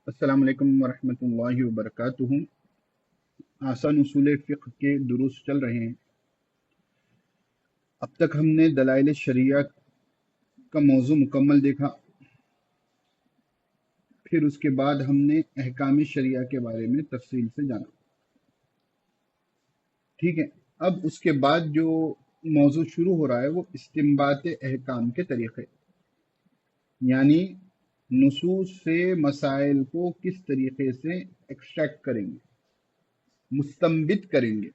السلام علیکم ورحمۃ اللہ وبرکاتہ۔ آسان اصول فقہ کے دروس چل رہے ہیں۔ اب تک ہم نے دلائل شریعہ کا موضوع مکمل دیکھا، پھر اس کے بعد ہم نے احکام شریعہ کے بارے میں تفصیل سے جانا۔ ٹھیک ہے، اب اس کے بعد جو موضوع شروع ہو رہا ہے وہ استنباط احکام کے طریقے، یعنی نصوص سے مسائل کو کس طریقے سے ایکسٹریکٹ کریں گے، مستنبط کریں گے۔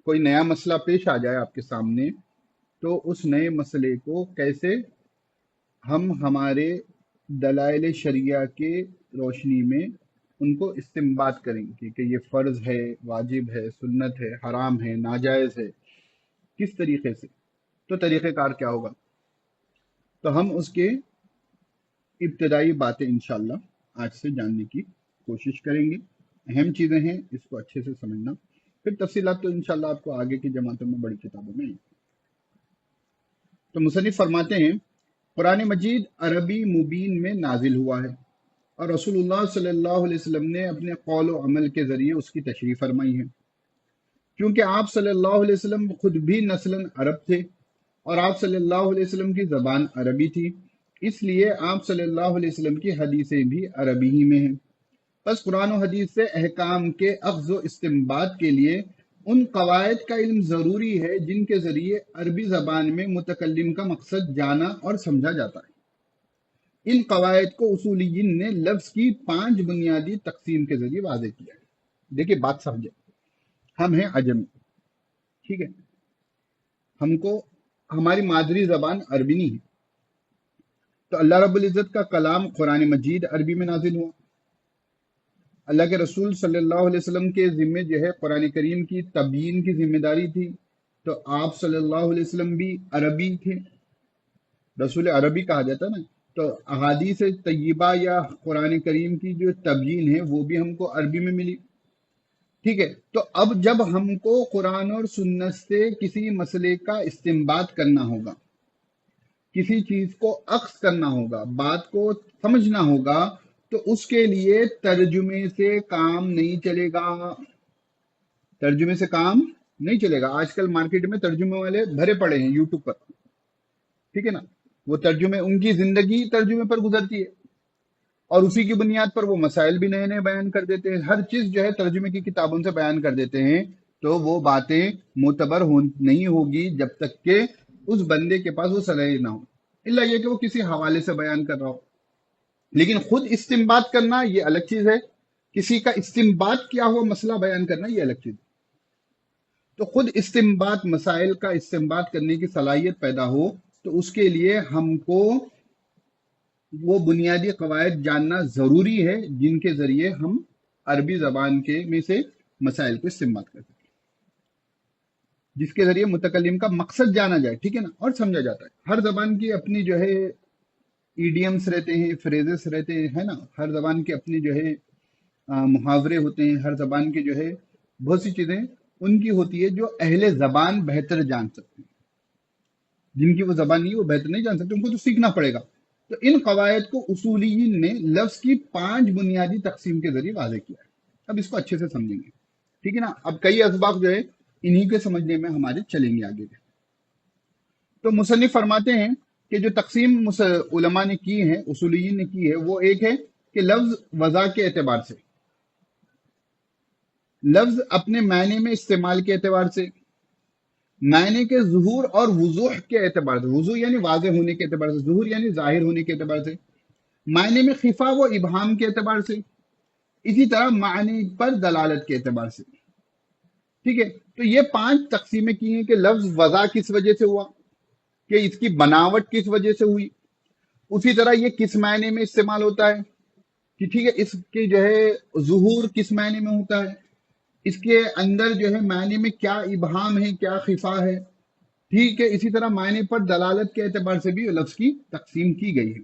کوئی نیا مسئلہ پیش آ جائے آپ کے سامنے تو اس نئے مسئلے کو کیسے ہم ہمارے دلائل شریعہ کے روشنی میں ان کو استنباط کریں گے کہ یہ فرض ہے، واجب ہے، سنت ہے، حرام ہے، ناجائز ہے، کس طریقے سے، تو طریقہ کار کیا ہوگا۔ تو ہم اس کے ابتدائی باتیں انشاءاللہ آج سے جاننے کی کوشش کریں گے۔ اہم چیزیں ہیں، اس کو اچھے سے سمجھنا، پھر تفصیلات تو انشاءاللہ آپ کو آگے کی جماعتوں میں بڑی کتابوں میں آئیں گی۔ تو مصنف فرماتے ہیں قرآن مجید عربی مبین میں نازل ہوا ہے اور رسول اللہ صلی اللہ علیہ وسلم نے اپنے قول و عمل کے ذریعے اس کی تشریح فرمائی ہے۔ کیونکہ آپ صلی اللہ علیہ وسلم خود بھی نسلاً عرب تھے اور آپ صلی اللہ علیہ وسلم کی زبان عربی تھی، اس لیے آپ صلی اللہ علیہ وسلم کی حدیثیں بھی عربی ہی میں ہیں۔ بس قرآن و حدیث سے احکام کے اخذ و استنباط کے لیے ان قواعد کا علم ضروری ہے جن کے ذریعے عربی زبان میں متکلم کا مقصد جانا اور سمجھا جاتا ہے۔ ان قواعد کو اصولیین نے لفظ کی 5 بنیادی تقسیم کے ذریعے واضح کیا ہے۔ دیکھیں بات سمجھے، ہم ہیں عجمی، ٹھیک ہے، ہم کو ہماری مادری زبان عربی نہیں ہے، تو اللہ رب العزت کا کلام قرآن مجید عربی میں نازل ہوا۔ اللہ کے رسول صلی اللہ علیہ وسلم کے ذمے جو ہے قرآن کریم کی تبیین کی ذمہ داری تھی، تو آپ صلی اللہ علیہ وسلم بھی عربی تھے، رسول عربی کہا جاتا ہے نا، تو احادیث طیبہ یا قرآن کریم کی جو تبیین ہے وہ بھی ہم کو عربی میں ملی۔ ٹھیک ہے، تو اب جب ہم کو قرآن اور سنت سے کسی مسئلے کا استنباط کرنا ہوگا، کسی چیز کو اخذ کرنا ہوگا، بات کو سمجھنا ہوگا، تو اس کے لیے ترجمے سے کام نہیں چلے گا۔ ترجمے سے کام نہیں چلے گا۔ آج کل مارکیٹ میں ترجمے والے بھرے پڑے ہیں یوٹیوب پر، ٹھیک ہے نا، وہ ترجمے، ان کی زندگی ترجمے پر گزرتی ہے اور اسی کی بنیاد پر وہ مسائل بھی نئے نئے بیان کر دیتے ہیں۔ ہر چیز جو ہے ترجمے کی کتابوں سے بیان کر دیتے ہیں، تو وہ باتیں معتبر نہیں ہوگی جب تک کہ اس بندے کے پاس وہ صلاحیت نہ ہو، الا یہ کہ وہ کسی حوالے سے بیان کر رہا ہو۔ لیکن خود استنباط کرنا یہ الگ چیز ہے، کسی کا استنباط کیا ہوا مسئلہ بیان کرنا یہ الگ چیز ہے۔ تو خود استنباط، مسائل کا استنباط کرنے کی صلاحیت پیدا ہو تو اس کے لیے ہم کو وہ بنیادی قواعد جاننا ضروری ہے جن کے ذریعے ہم عربی زبان کے میں سے مسائل کو استنباط کر سکیں، جس کے ذریعے متکلم کا مقصد جانا جائے، ٹھیک ہے نا، اور سمجھا جاتا ہے۔ ہر زبان کی اپنی جو ہے ایڈیمز رہتے ہیں، فریزز رہتے ہیں، ہے نا، ہر زبان کے اپنے جو ہے محاورے ہوتے ہیں، ہر زبان کے جو ہے بہت سی چیزیں ان کی ہوتی ہے جو اہل زبان بہتر جان سکتے ہیں، جن کی وہ زبان نہیں وہ بہتر نہیں جان سکتے، ان کو تو سیکھنا پڑے گا۔ تو ان قواعد کو اصولیین نے لفظ کی 5 بنیادی تقسیم کے ذریعے واضح کیا ہے۔ اب اس کو اچھے سے سمجھیں گے، ٹھیک ہے نا۔ اب کئی اسباق جو ہے انہی کے سمجھنے میں ہمارے چلیں گے آگے۔ تو مصنف فرماتے ہیں کہ جو تقسیم علماء نے کی ہے، اصولیین نے کی ہے، وہ ایک ہے کہ لفظ وضع کے اعتبار سے، لفظ اپنے معنی میں استعمال کے اعتبار سے، معنی کے ظہور اور وضوح کے اعتبار سے، وضوح یعنی واضح ہونے کے اعتبار سے، ظہور یعنی ظاہر ہونے کے اعتبار سے، معنی میں خفا و ابہام کے اعتبار سے، اسی طرح معنی پر دلالت کے اعتبار سے، ٹھیک ہے۔ تو یہ 5 تقسیمیں کی ہیں کہ لفظ وضع کس وجہ سے ہوا، کہ اس کی بناوٹ کس وجہ سے ہوئی، اسی طرح یہ کس معنی میں استعمال ہوتا ہے، کہ ٹھیک ہے اس کی جو ہے ظہور کس معنی میں ہوتا ہے، اس کے اندر جو ہے معنی میں کیا ابہام ہے، کیا خفا ہے، ٹھیک ہے۔ اسی طرح معنی پر دلالت کے اعتبار سے بھی لفظ کی تقسیم کی گئی ہے۔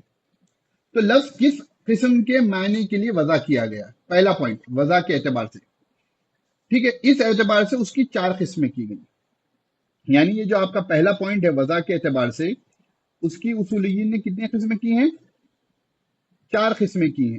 تو لفظ کس قسم کے معنی کے لیے وضع کیا گیا، پہلا پوائنٹ وضع کے اعتبار سے، ٹھیک ہے، اس اعتبار سے اس کی 4 قسمیں کی گئی۔ یعنی یہ جو آپ کا پہلا پوائنٹ ہے وضع کے اعتبار سے، اس کی اصولیین نے کتنی قسمیں کی ہیں؟ 4 قسمیں کی ہیں،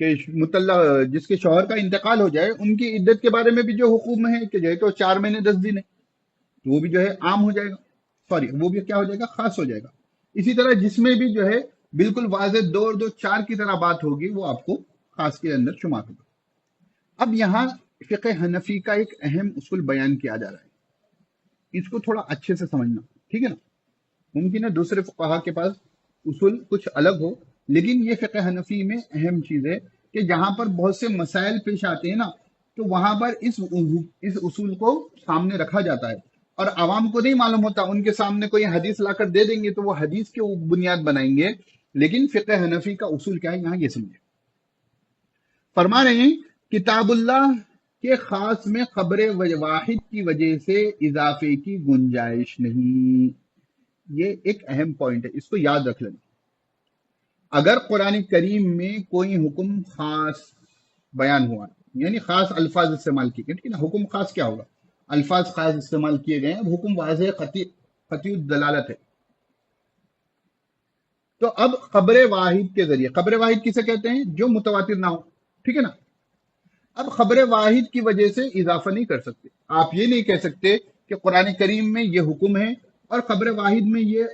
کہ جس کے شوہر کا انتقال ہو جائے ان کی عدت کے بارے میں بھی جو حکم ہے کہ جو ہے کہ 4 مہینے 10 دن ہے، تو وہ بھی جو ہے عام ہو جائے گا، سوری وہ بھی کیا ہو جائے گا، خاص ہو جائے گا۔ اسی طرح جس میں بھی جو ہے بالکل واضح 2 اور 2 4 کی طرح بات ہوگی وہ آپ کو خاص کے اندر شمار ہوگا۔ اب یہاں فقہ حنفی کا ایک اہم اصول بیان کیا جا رہا ہے، اس کو تھوڑا اچھے سے سمجھنا، ٹھیک ہے نا؟ ممکن ہے دوسرے فقہا کے پاس اصول کچھ الگ ہو، لیکن یہ فقہ حنفی میں اہم چیز ہے کہ جہاں پر بہت سے مسائل پیش آتے ہیں نا، تو وہاں پر اس اصول کو سامنے رکھا جاتا ہے، اور عوام کو نہیں معلوم ہوتا، ان کے سامنے کوئی حدیث لا کر دے دیں گے تو وہ حدیث کے بنیاد بنائیں گے، لیکن فقہ حنفی کا اصول کیا ہے یہاں یہ سمجھے۔ فرما رہے ہیں کتاب اللہ کے خاص میں خبر واحد کی وجہ سے اضافے کی گنجائش نہیں۔ یہ ایک اہم پوائنٹ ہے، اس کو یاد رکھ لینا۔ اگر قرآن کریم میں کوئی حکم خاص بیان ہوا، یعنی خاص الفاظ استعمال کیے گئے، ٹھیک ہے نا؟ حکم خاص کیا ہوگا؟ الفاظ خاص استعمال کیے گئے ہیں، اب حکم واضح قطعی الدلالت ہے، تو اب خبر واحد کے ذریعے، خبر واحد کسے کہتے ہیں؟ جو متواتر نہ ہو، ٹھیک ہے نا؟ اب خبر واحد کی وجہ سے اضافہ نہیں کر سکتے، آپ یہ نہیں کہہ سکتے کہ قرآن کریم میں یہ حکم ہے اور خبر واحد میں یہ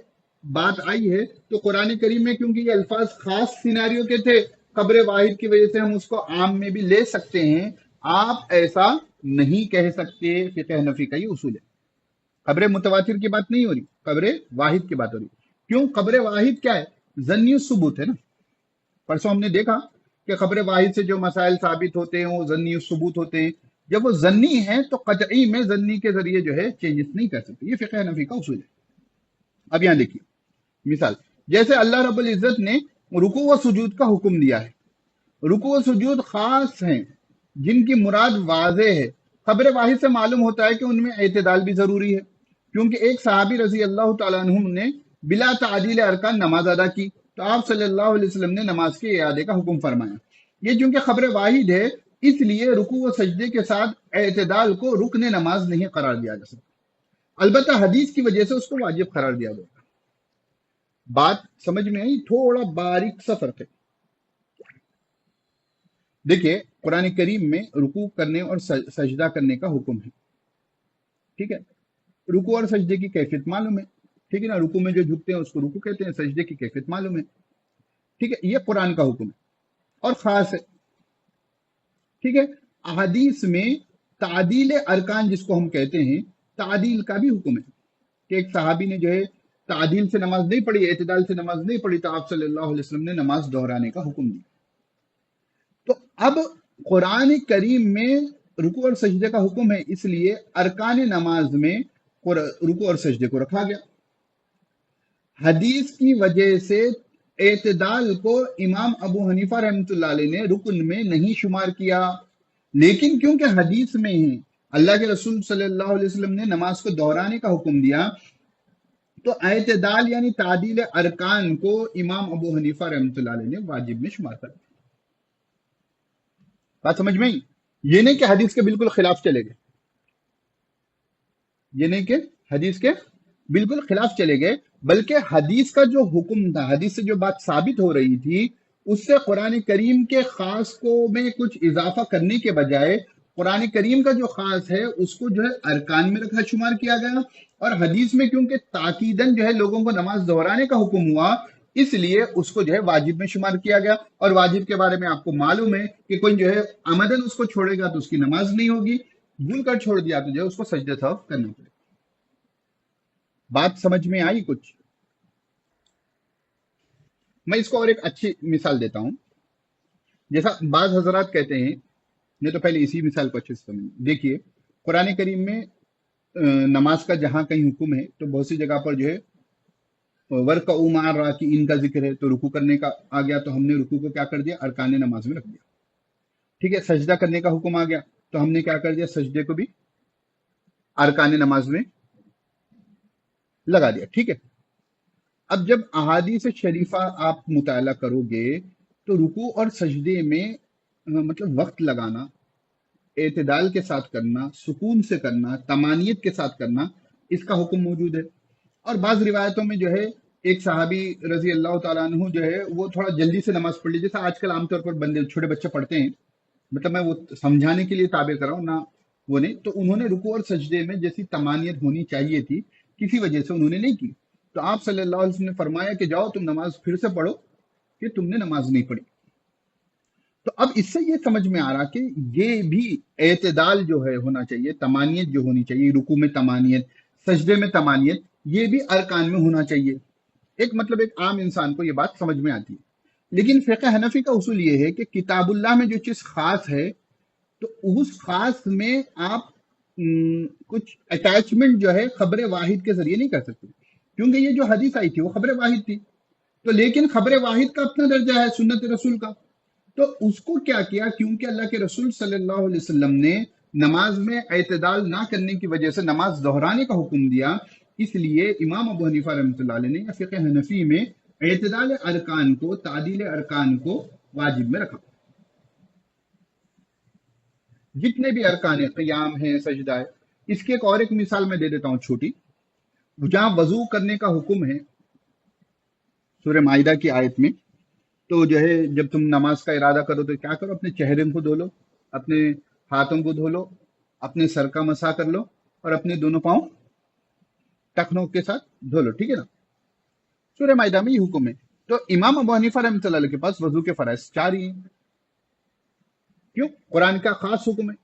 بات آئی ہے، تو قرآن کریم میں کیونکہ یہ الفاظ خاص سیناریو کے تھے، خبر واحد کی وجہ سے ہم اس کو عام میں بھی لے سکتے ہیں۔ آپ ایسا نہیں کہہ سکتے، فقہ حنفی کا یہ اصول ہے۔ خبر متواتر کی بات نہیں ہو رہی، خبر واحد کی بات ہو رہی۔ کیوں؟ خبر واحد کیا ہے؟ ظنی ثبوت ہے نا۔ پرسوں ہم نے دیکھا کہ خبر واحد سے جو مسائل ثابت ہوتے ہیں وہ ظنی ثبوت ہوتے ہیں، جب وہ ظنی ہیں تو قطعی میں ظنی کے ذریعے جو ہے چینجز نہیں کر سکتے، یہ فقہ حنفی کا اصول ہے۔ اب یہاں دیکھیے مثال، جیسے اللہ رب العزت نے رکوع و سجود کا حکم دیا ہے، رکوع و سجود خاص ہیں جن کی مراد واضح ہے، خبر واحد سے معلوم ہوتا ہے کہ ان میں اعتدال بھی ضروری ہے، کیونکہ ایک صحابی رضی اللہ تعالیٰ عنہ نے بلا تعدیل ارکان نماز ادا کی تو آپ صلی اللہ علیہ وسلم نے نماز کے اعادے کا حکم فرمایا۔ یہ چونکہ خبر واحد ہے اس لیے رکوع و سجدے کے ساتھ اعتدال کو رکن نماز نہیں قرار دیا جا سکتا، البتہ حدیث کی وجہ سے اس کو واجب قرار دیا گیا۔ بات سمجھ میں آئی؟ تھوڑا باریک سا فرق ہے۔ دیکھیے قرآن کریم میں رکوع کرنے اور سجدہ کرنے کا حکم ہے، ٹھیک ہے؟ رکوع اور سجدے کی کیفیت معلوم ہے، ٹھیک ہے نا؟ رکوع میں جو جھکتے ہیں اس کو رکوع کہتے ہیں، سجدے کی کیفیت معلوم ہے، ٹھیک ہے؟ یہ قرآن کا حکم ہے اور خاص ہے، ٹھیک ہے؟ احادیث میں تعدیل ارکان جس کو ہم کہتے ہیں، تعدیل کا بھی حکم ہے کہ ایک صحابی نے جو ہے تعدیل سے نماز نہیں پڑھی، اعتدال سے نماز نہیں پڑھی، تو آپ صلی اللہ علیہ وسلم نے نماز دہرانے کا حکم دیا۔ تو اب قرآن کریم میں رکوع اور سجدے کا حکم ہے، اس لیے ارکان نماز میں رکوع اور سجدے کو رکھا گیا۔ حدیث کی وجہ سے اعتدال کو امام ابو حنیفہ رحمۃ اللہ علیہ نے رکن میں نہیں شمار کیا، لیکن کیونکہ حدیث میں ہی اللہ کے رسول صلی اللہ علیہ وسلم نے نماز کو دہرانے کا حکم دیا، تو اعتدال یعنی تعدیل ارکان کو امام ابو حنیفہ رحمۃ اللہ علیہ نے واجب میں شمار کر دیا۔ بات سمجھ میں آئی؟ یہ نہیں کہ حدیث کے بالکل خلاف چلے گئے، یہ نہیں کہ حدیث کے بالکل خلاف چلے گئے، بلکہ حدیث کا جو حکم تھا، حدیث سے جو بات ثابت ہو رہی تھی، اس سے قرآن کریم کے خاص کو میں کچھ اضافہ کرنے کے بجائے قرآن کریم کا جو خاص ہے اس کو جو ہے ارکان میں رکھا شمار کیا گیا، اور حدیث میں کیونکہ تاکیداً جو ہے لوگوں کو نماز دہرانے کا حکم ہوا، اس لیے اس کو جو ہے واجب میں شمار کیا گیا۔ اور واجب کے بارے میں آپ کو معلوم ہے کہ کوئی جو ہے عمدن اس کو چھوڑے گا تو اس کی نماز نہیں ہوگی، بھول کر چھوڑ دیا تو جو ہے اس کو سجدہ سہو کرنا پڑے۔ بات سمجھ میں آئی کچھ؟ میں اس کو اور ایک اچھی مثال دیتا ہوں، جیسا بعض حضرات کہتے ہیں، نہیں تو پہلے اسی مثال کو اچھے سے سمجھیں۔ دیکھیے قرآن کریم میں نماز کا جہاں کہیں حکم ہے تو بہت سی جگہ پر جو ہے وَرْكَعُوا مَعَ الرَّاكِعِينَ کا ذکر ہے، تو رکوع کرنے کا آ گیا تو ہم نے رکوع کو کیا کر دیا؟ ارکان نماز میں رکھ دیا، ٹھیک ہے؟ سجدہ کرنے کا حکم آ گیا تو ہم نے کیا کر دیا؟ سجدے کو بھی ارکان نماز میں لگا دیا، ٹھیک ہے؟ اب جب احادیث شریفہ آپ مطالعہ کرو گے تو رکوع اور سجدے میں مطلب وقت لگانا، اعتدال کے ساتھ کرنا، سکون سے کرنا، طمانینت کے ساتھ کرنا، اس کا حکم موجود ہے۔ اور بعض روایتوں میں جو ہے ایک صحابی رضی اللہ تعالیٰ عنہ جو ہے وہ تھوڑا جلدی سے نماز پڑھ لی، جیسا آج کل عام طور پر بندے چھوٹے بچے پڑھتے ہیں، مطلب میں وہ سمجھانے کے لیے تعبیر کر رہا ہوں نہ، وہ نہیں تو انہوں نے رکوع اور سجدے میں جیسی تمانیت ہونی چاہیے تھی کسی وجہ سے انہوں نے نہیں کی، تو آپ صلی اللہ علیہ وسلم نے فرمایا کہ جاؤ تم نماز پھر سے پڑھو کہ تم نے نماز نہیں پڑھی۔ تو اب اس سے یہ سمجھ میں آ رہا کہ یہ بھی اعتدال جو ہے ہونا چاہیے، تمانیت جو ہونی چاہیے، رکوع میں تمانیت، سجدے میں تمانیت، یہ بھی ارکان میں ہونا چاہیے۔ ایک مطلب ایک عام انسان کو یہ بات سمجھ میں آتی ہے، لیکن فقہ حنفی کا اصول یہ ہے کہ کتاب اللہ میں جو چیز خاص ہے تو اس خاص میں آپ کچھ اٹیچمنٹ جو ہے خبر واحد کے ذریعے نہیں کر سکتے، کیونکہ یہ جو حدیث آئی تھی وہ خبر واحد تھی، تو لیکن خبر واحد کا اپنا درجہ ہے سنت رسول کا، تو اس کو کیا کیا، کیونکہ اللہ کے رسول صلی اللہ علیہ وسلم نے نماز میں اعتدال نہ کرنے کی وجہ سے نماز دہرانے کا حکم دیا، اس لیے امام ابو حنیفہ رحمۃ اللہ علیہ نے یا فقہ حنفی میں اعتدال ارکان کو، تعدیل ارکان کو واجب میں رکھا۔ جتنے بھی ارکان قیام ہیں، سجدہ ہے، اس کی ایک مثال میں دے دیتا ہوں چھوٹی، جہاں وضو کرنے کا حکم ہے سورہ مائدہ کی آیت میں، تو جو ہے جب تم نماز کا ارادہ کرو تو کیا کرو، اپنے چہرے کو دھو لو، اپنے ہاتھوں کو دھو لو، اپنے سر کا مسح کر لو، اور اپنے دونوں پاؤں ٹخنوں کے ساتھ دھو لو، ٹھیک ہے نا؟ سورہ مائدہ میں یہ حکم ہے، تو امام ابو حنیفہ رحمۃ اللہ علیہ کے پاس وضو کے فرائض 4 ہی ہیں، کیوں؟ قرآن کا خاص حکم ہے۔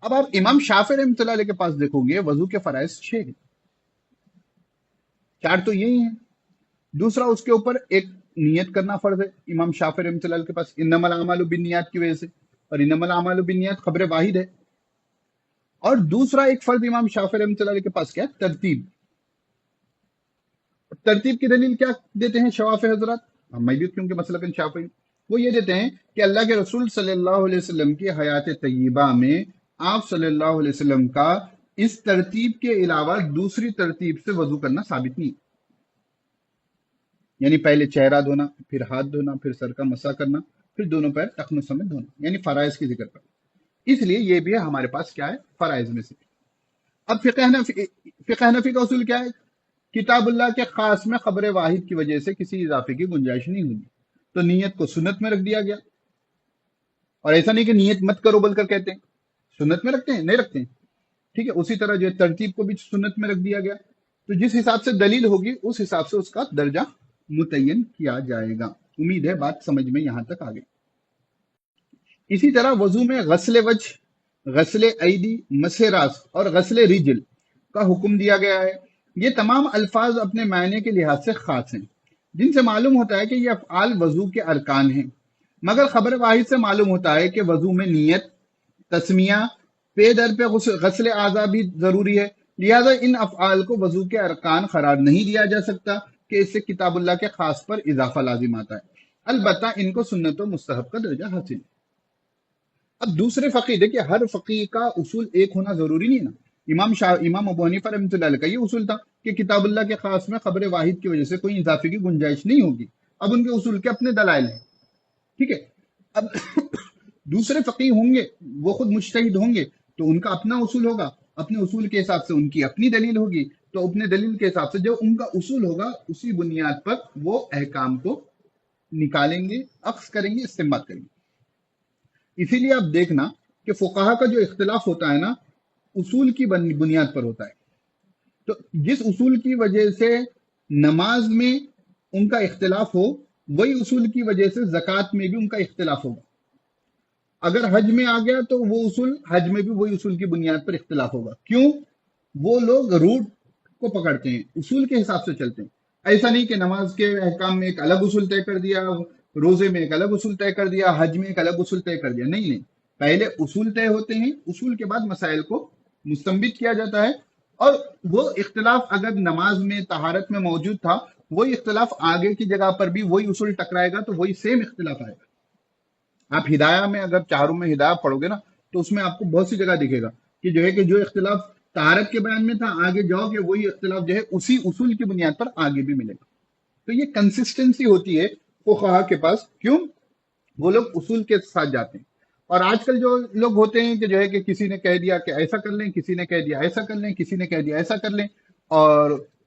اب آپ امام شافعی رحمۃ اللہ علیہ کے پاس دیکھو گے وضو کے فرائض 6 ہیں، 4 تو یہی ہیں، دوسرا اس کے اوپر ایک نیت کرنا فرض ہے، امام شافعی رحمۃ اللہ علیہ کے پاس انما الاعمال بالنیات کی وجہ سے، اور انما الاعمال بالنیات خبر واحد ہے، اور دوسرا ایک فرض امام شافعی رحمۃ اللہ علیہ کے پاس کیا ہے؟ ترتیب۔ ترتیب کی دلیل کیا دیتے ہیں شوافع حضرات، میں بھی کیونکہ مسلکن شافعی، وہ یہ دیتے ہیں کہ اللہ کے رسول صلی اللہ علیہ وسلم کی حیات طیبہ میں آپ صلی اللہ علیہ وسلم کا اس ترتیب کے علاوہ دوسری ترتیب سے وضو کرنا ثابت نہیں، یعنی پہلے چہرہ دھونا، پھر ہاتھ دھونا، پھر سر کا مسح کرنا، پھر دونوں پیر ٹخنوں سمیت دھونا، یعنی فرائض کی ذکر کرنا، اس لیے یہ بھی ہمارے پاس کیا ہے؟ فرائض میں سے۔ اب فقہ حنفی کا اصول کیا ہے؟ کتاب اللہ کے خاص میں خبر واحد کی وجہ سے کسی اضافے کی گنجائش نہیں ہوگی، تو نیت کو سنت میں رکھ دیا گیا، اور ایسا نہیں کہ نیت مت کرو بول کر کہتے ہیں، سنت میں رکھتے ہیں، نہیں رکھتے ہیں، ٹھیک ہے؟ اسی طرح جو ہے ترتیب کو بھی سنت میں رکھ دیا گیا، تو جس حساب سے دلیل ہوگی اس حساب سے اس کا درجہ متعین کیا جائے گا۔ امید ہے بات سمجھ میں یہاں تک آ گئی۔ اسی طرح وضو میں غسل وجہ، غسل ایدی، مسح راس اور غسل رجل کا حکم دیا گیا ہے۔ یہ تمام الفاظ اپنے معنی کے لحاظ سے خاص ہیں، جن سے معلوم ہوتا ہے کہ یہ افعال وضو کے ارکان ہیں، مگر خبر واحد سے معلوم ہوتا ہے کہ وضو میں نیت، تسمیہ، پے در پہ غسل اعضاء بھی ضروری ہے، لہذا ان افعال کو وضو کے ارکان قرار نہیں دیا جا سکتا کہ اس سے کتاب اللہ کے خاص پر اضافہ لازم آتا ہے، البتہ ان کو سنت و مستحب کا درجہ حاصل ہے۔ اب دوسرے فقیر، دیکھیے ہر فقیر کا اصول ایک ہونا ضروری نہیں ہے نا، امام ابو حنیفہ رحمۃ اللہ علیہ کا یہ اصول تھا کہ کتاب اللہ کے خاص میں خبر واحد کی وجہ سے کوئی اضافے کی گنجائش نہیں ہوگی، اب ان کے اصول کے اپنے دلائل ہیں، ٹھیک ہے؟ اب دوسرے فقیر ہوں گے، وہ خود مجتہد ہوں گے، تو ان کا اپنا اصول ہوگا، اپنے اصول کے حساب سے ان کی اپنی دلیل ہوگی، تو اپنے دلیل کے حساب سے جو ان کا اصول ہوگا اسی بنیاد پر وہ احکام کو نکالیں گے، اخذ کریں گے، استنباط کریں گے۔ اسی لیے آپ دیکھنا کہ فقہا کا جو اختلاف ہوتا ہے نا، اصول کی بنیاد پر ہوتا ہے، تو جس اصول کی وجہ سے نماز میں ان کا اختلاف ہو، وہی اصول کی وجہ سے زکوٰۃ میں بھی ان کا اختلاف ہوگا، اگر حج میں آ گیا تو وہ اصول حج میں بھی وہی اصول کی بنیاد پر اختلاف ہوگا، کیوں؟ وہ لوگ روٹ کو پکڑتے ہیں، اصول کے حساب سے چلتے ہیں، ایسا نہیں کہ نماز کے احکام میں ایک الگ اصول طے کر دیا، روزے میں ایک الگ اصول طے کر دیا، حج میں ایک الگ اصول طے کر دیا، نہیں، پہلے اصول طے ہوتے ہیں، اصول کے بعد مسائل کو مستنبط کیا جاتا ہے، اور وہ اختلاف اگر نماز میں طہارت میں موجود تھا، وہی اختلاف آگے کی جگہ پر بھی وہی اصول ٹکرائے گا، تو وہی سیم اختلاف آئے گا۔ آپ ہدایہ میں اگر چاروں میں ہدایہ پڑھو گے نا، تو اس میں آپ کو بہت سی جگہ دکھے گا کہ جو ہے کہ جو اختلاف طہارت کے بیان میں تھا، آگے جاؤ کہ وہی اختلاف جو ہے اسی اصول کی بنیاد پر آگے بھی ملے گا، تو یہ کنسسٹنسی ہوتی ہے فقہا کے پاس، کیوں؟ وہ لوگ اصول کے ساتھ جاتے ہیں، اور آج کل جو لوگ ہوتے ہیں کہ جو ہے کہ کسی نے کہہ دیا کہ ایسا کر لیں، کسی نے کہہ دیا ایسا کر لیں، کسی نے کہہ دیا ایسا کر لیں، اور